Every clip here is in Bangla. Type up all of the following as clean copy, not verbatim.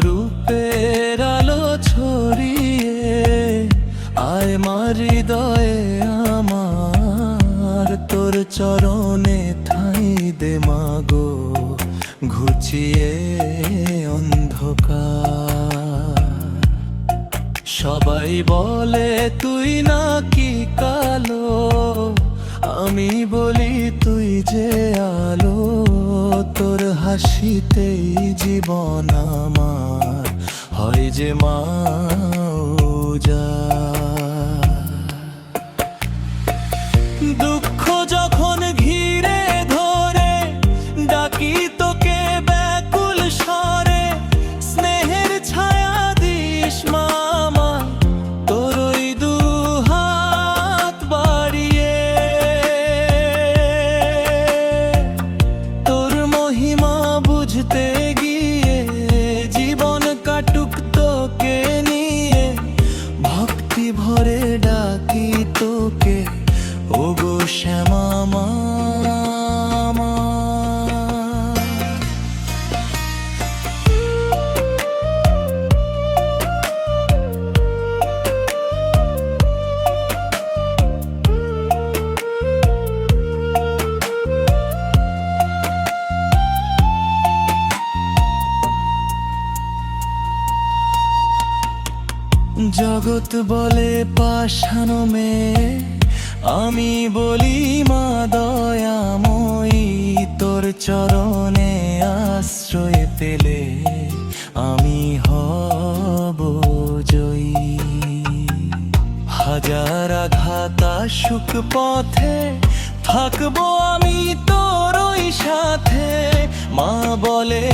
রূপের আলো ছড়িয়ে আয় মার হৃদয়ে আমার, তোর চরণে ঠাঁই দে মাগো ঘুচিয়ে অন্ধকার। সবাই বলে তুই নাকি কালো, আমি বলি তুই যে আলো, তোর হাসিতেই জীবন আমার হয় যে মা দুঃখ যখন ঘিরে ধরে ডাকি তোকে ব্যাকুল স্বরে, স্নেহের ছায়া দিস মামা তোর ওই দু হাত বাড়িয়ে। তোর মহিমা বুঝতে গিয়ে জীবন কাটুক তোকে নিয়ে, ভক্তি ভরে ডাকি তোকে ওগো শ্যামা মা। জগৎ বলে পাষাণ মেয়ে, আমি বলি মা দয়াময়ী, তোর চরণে আশ্রয় পেলে আমি হব জয়ী। হাজার আঘাত আসুক পথে থাকবো আমি তোর ওই সাথে, মা বলে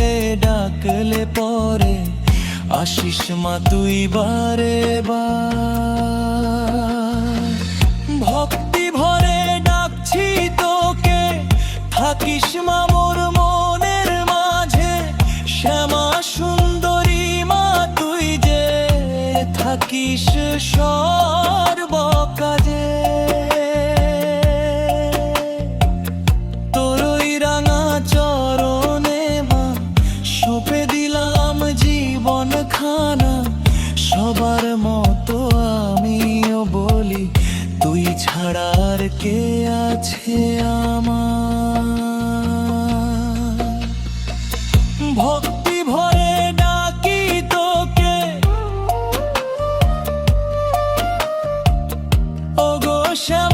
ডাকলে পরে আসিস মা তুই বারে বার। ভক্তি ভরে ডাকছি তোকে থাকিস মা মোর মনের মাঝে, শ্যামা সুন্দরী মা তুই যে থাকিস সর্বকাজে। তোর ওই রাঙা চরণে মা সঁপে দিলাম জীবন খানা, সবার মতো আমিও বলি তুই ছাড়া আর কে আছে আমার। ভক্তি ভরে ডাকি তোকে ওগো শ্যামা।